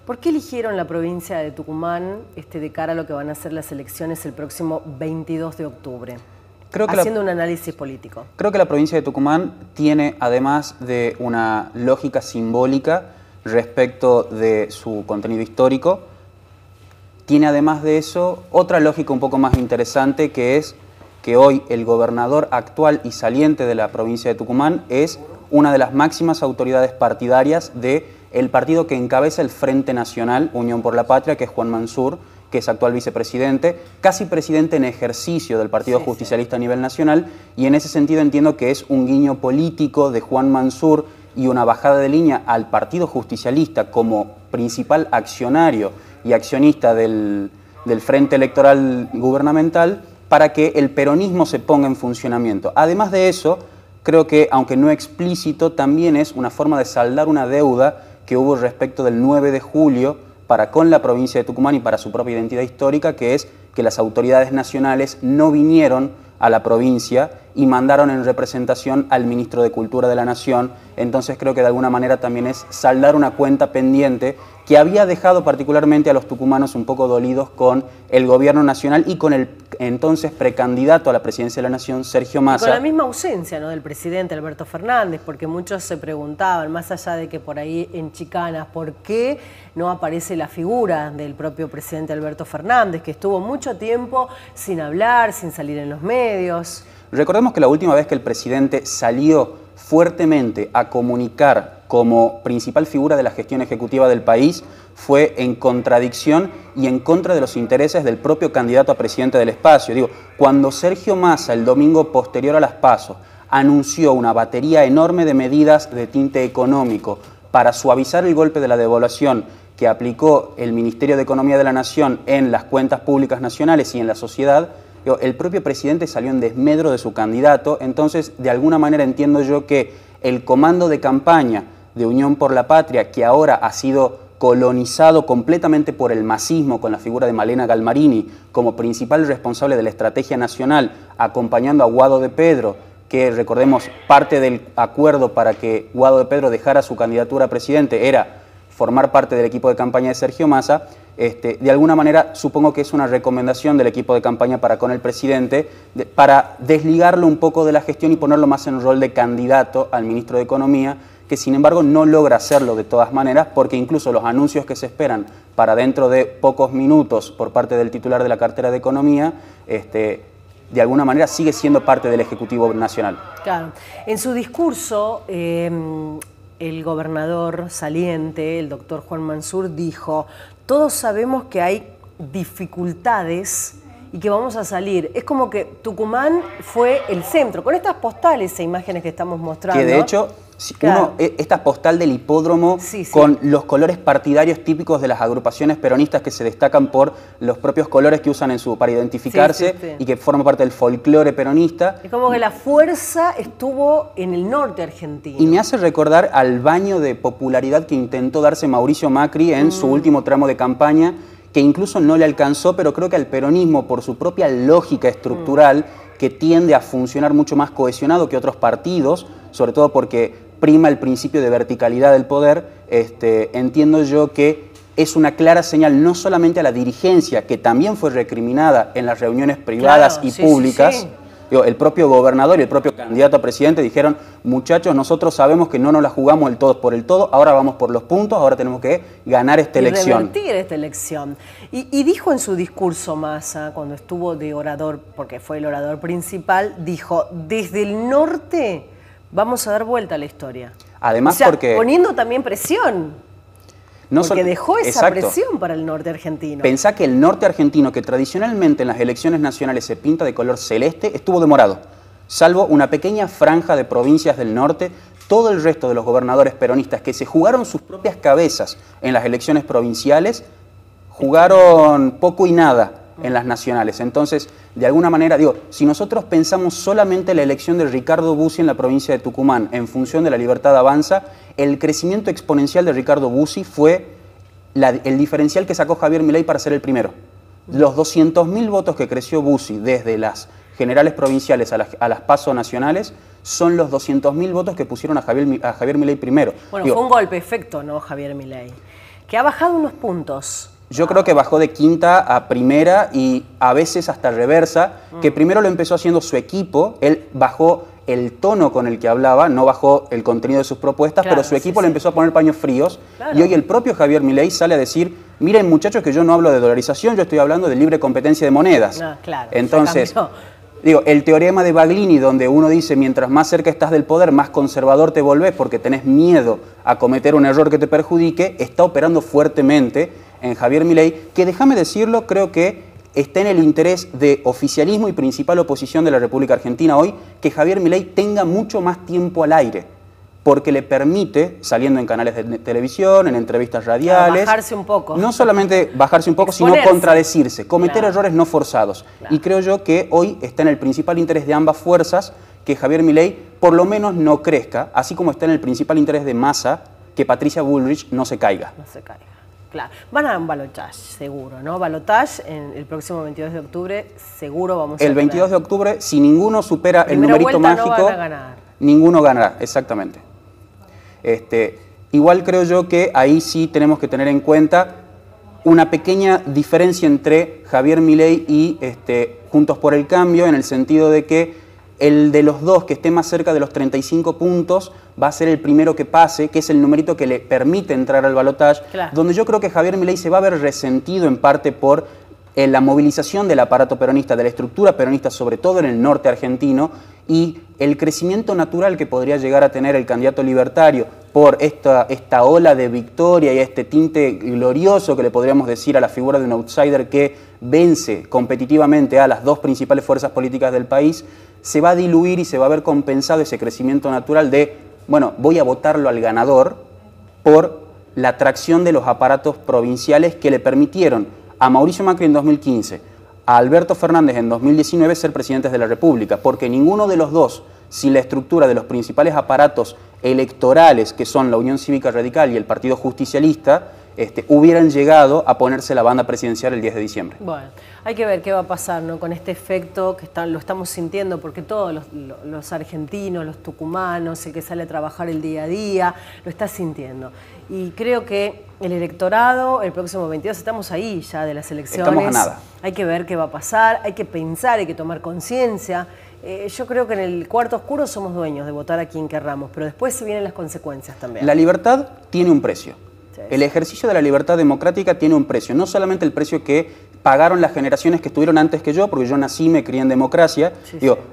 ¿Por qué eligieron la provincia de Tucumán de cara a lo que van a ser las elecciones el próximo 22 de octubre? Haciendo un análisis político. Creo que la provincia de Tucumán tiene, además de una lógica simbólica respecto de su contenido histórico, tiene además de eso otra lógica un poco más interesante, que es que hoy el gobernador actual y saliente de la provincia de Tucumán es una de las máximas autoridades partidarias del partido que encabeza el Frente Nacional, Unión por la Patria, que es Juan Mansur, que es actual vicepresidente, casi presidente en ejercicio del Partido Justicialista a nivel nacional, y en ese sentido entiendo que es un guiño político de Juan Mansur y una bajada de línea al Partido Justicialista como principal accionario y accionista del Frente Electoral Gubernamental, para que el peronismo se ponga en funcionamiento. Además de eso, creo que, aunque no explícito, también es una forma de saldar una deuda que hubo respecto del 9 de julio para con la provincia de Tucumán y para su propia identidad histórica, que es que las autoridades nacionales no vinieron a la provincia y mandaron en representación al ministro de Cultura de la Nación. Entonces creo que de alguna manera también es saldar una cuenta pendiente que había dejado particularmente a los tucumanos un poco dolidos con el gobierno nacional y con el entonces precandidato a la presidencia de la Nación, Sergio Massa. Y con la misma ausencia, ¿no?, del presidente Alberto Fernández, porque muchos se preguntaban, más allá de que por ahí en Chicanas, ¿por qué no aparece la figura del propio presidente Alberto Fernández, que estuvo mucho tiempo sin hablar, sin salir en los medios? Recordemos que la última vez que el presidente salió fuertemente a comunicar como principal figura de la gestión ejecutiva del país fue en contradicción y en contra de los intereses del propio candidato a presidente del espacio. Digo, cuando Sergio Massa, el domingo posterior a las PASO, anunció una batería enorme de medidas de tinte económico para suavizar el golpe de la devaluación que aplicó el Ministerio de Economía de la Nación en las cuentas públicas nacionales y en la sociedad, el propio presidente salió en desmedro de su candidato. Entonces, de alguna manera entiendo yo que el comando de campaña de Unión por la Patria, que ahora ha sido colonizado completamente por el masismo con la figura de Malena Galmarini como principal responsable de la estrategia nacional, acompañando a Guado de Pedro, que recordemos parte del acuerdo para que Guado de Pedro dejara su candidatura a presidente era formar parte del equipo de campaña de Sergio Massa. De alguna manera supongo que es una recomendación del equipo de campaña para con el presidente para desligarlo un poco de la gestión y ponerlo más en rol de candidato al ministro de Economía, que sin embargo no logra hacerlo de todas maneras, porque incluso los anuncios que se esperan para dentro de pocos minutos por parte del titular de la cartera de Economía, de alguna manera sigue siendo parte del Ejecutivo Nacional. Claro. En su discurso, el gobernador saliente, el doctor Juan Mansur, dijo: todos sabemos que hay dificultades y que vamos a salir. Es como que Tucumán fue el centro, con estas postales e imágenes que estamos mostrando. Que de hecho, esta postal del hipódromo con los colores partidarios típicos de las agrupaciones peronistas que se destacan por los propios colores que usan para identificarse y que forman parte del folclore peronista. Es como que la fuerza estuvo en el norte argentino. Y me hace recordar al baño de popularidad que intentó darse Mauricio Macri en su último tramo de campaña, que incluso no le alcanzó, pero creo que al peronismo, por su propia lógica estructural, que tiende a funcionar mucho más cohesionado que otros partidos, sobre todo porque prima el principio de verticalidad del poder, entiendo yo que es una clara señal no solamente a la dirigencia, que también fue recriminada en las reuniones privadas y públicas. El propio gobernador y el propio candidato a presidente dijeron: muchachos, nosotros sabemos que no nos la jugamos el todo por el todo, ahora vamos por los puntos, ahora tenemos que ganar esta elección. Revertir esta elección. Y dijo en su discurso Massa, cuando estuvo de orador, porque fue el orador principal, dijo: desde el norte vamos a dar vuelta a la historia. Además, porque poniendo también presión. Porque dejó esa presión para el norte argentino. Pensá que el norte argentino, que tradicionalmente en las elecciones nacionales se pinta de color celeste, estuvo demorado. Salvo una pequeña franja de provincias del norte, todo el resto de los gobernadores peronistas que se jugaron sus propias cabezas en las elecciones provinciales, jugaron poco y nada en las nacionales. Entonces, de alguna manera, si nosotros pensamos solamente la elección de Ricardo Bussi en la provincia de Tucumán en función de la Libertad Avanza, el crecimiento exponencial de Ricardo Bussi fue el diferencial que sacó Javier Milei para ser el primero. Los 200.000 votos que creció Bussi desde las generales provinciales a las PASO nacionales son los 200.000 votos que pusieron a Javier Milei primero. Bueno, fue un golpe efecto, ¿no, Javier Milei? que ha bajado unos puntos. Yo creo que bajó de quinta a primera y a veces hasta reversa, que primero lo empezó haciendo su equipo, él bajó el tono con el que hablaba, no bajó el contenido de sus propuestas, claro, pero su equipo le empezó a poner paños fríos, y hoy el propio Javier Milei sale a decir, miren muchachos que yo no hablo de dolarización, yo estoy hablando de libre competencia de monedas. Claro, entonces, digo, el teorema de Baglini, donde uno dice, mientras más cerca estás del poder, más conservador te volvés porque tenés miedo a cometer un error que te perjudique, está operando fuertemente en Javier Milei, que déjame decirlo, creo que está en el interés de oficialismo y principal oposición de la República Argentina hoy, que Javier Milei tenga mucho más tiempo al aire, porque le permite, saliendo en canales de televisión, en entrevistas radiales, bajarse un poco. No solamente bajarse un poco, sino contradecirse, cometer errores no forzados. Y creo yo que hoy está en el principal interés de ambas fuerzas que Javier Milei por lo menos no crezca, así como está en el principal interés de Massa que Patricia Bullrich no se caiga. No se caiga. Claro. Van a un balotaje, seguro, ¿no? Balotaje el próximo 22 de octubre, seguro vamos a El 22 de octubre, si ninguno supera el numerito mágico, no van a ganar. Ninguno ganará, exactamente. Igual creo yo que ahí sí tenemos que tener en cuenta una pequeña diferencia entre Javier Milei y Juntos por el Cambio, en el sentido de que el de los dos que esté más cerca de los 35 puntos va a ser el primero que pase, que es el numerito que le permite entrar al balotaje, donde yo creo que Javier Milei se va a ver resentido en parte por la movilización del aparato peronista, de la estructura peronista, sobre todo en el norte argentino, y el crecimiento natural que podría llegar a tener el candidato libertario por esta ola de victoria y este tinte glorioso que le podríamos decir a la figura de un outsider que vence competitivamente a las dos principales fuerzas políticas del país, se va a diluir y se va a ver compensado ese crecimiento natural de, bueno, voy a votarlo al ganador por la atracción de los aparatos provinciales que le permitieron a Mauricio Macri en 2015, a Alberto Fernández en 2019 ser presidentes de la República, porque ninguno de los dos, sin la estructura de los principales aparatos electorales que son la Unión Cívica Radical y el Partido Justicialista, hubieran llegado a ponerse la banda presidencial el 10 de diciembre. Bueno, hay que ver qué va a pasar, ¿no? Con este efecto que lo estamos sintiendo, porque todos los argentinos, los tucumanos, el que sale a trabajar el día a día, lo está sintiendo. Y creo que el electorado, el próximo 22, estamos ahí ya de las elecciones. Estamos a nada. Hay que ver qué va a pasar, hay que pensar, hay que tomar conciencia. Yo creo que en el cuarto oscuro somos dueños de votar a quien querramos, pero después se vienen las consecuencias también. La libertad tiene un precio. El ejercicio de la libertad democrática tiene un precio, no solamente el precio que pagaron las generaciones que estuvieron antes que yo, porque yo nací y me crié en democracia,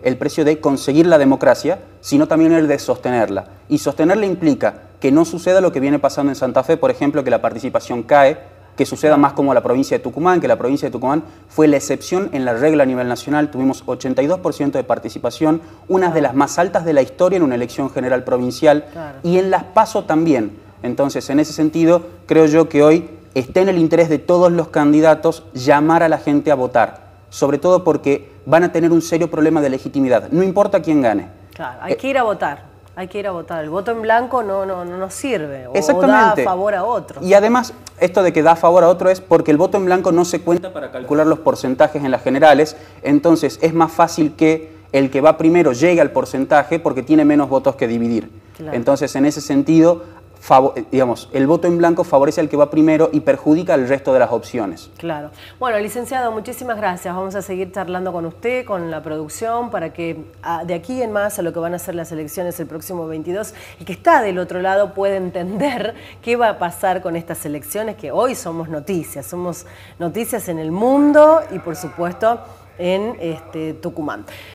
el precio de conseguir la democracia, sino también el de sostenerla. Y sostenerla implica que no suceda lo que viene pasando en Santa Fe, por ejemplo, que la participación cae, que suceda más como la provincia de Tucumán, que la provincia de Tucumán fue la excepción en la regla a nivel nacional, tuvimos 82% de participación, una de las más altas de la historia en una elección general provincial, y en las PASO también. Entonces, en ese sentido, creo yo que hoy está en el interés de todos los candidatos llamar a la gente a votar, sobre todo porque van a tener un serio problema de legitimidad, no importa quién gane. Claro, hay que ir a votar, hay que ir a votar. El voto en blanco no nos sirve, o da favor a otro. Y además, esto de que da favor a otro es porque el voto en blanco no se cuenta para calcular los porcentajes en las generales, entonces es más fácil que el que va primero llegue al porcentaje porque tiene menos votos que dividir. Entonces, en ese sentido, digamos, el voto en blanco favorece al que va primero y perjudica al resto de las opciones. Claro. Bueno, licenciado, muchísimas gracias. Vamos a seguir charlando con usted, con la producción, para que de aquí en más a lo que van a ser las elecciones el próximo 22, el que está del otro lado puede entender qué va a pasar con estas elecciones, que hoy somos noticias en el mundo y por supuesto en Tucumán.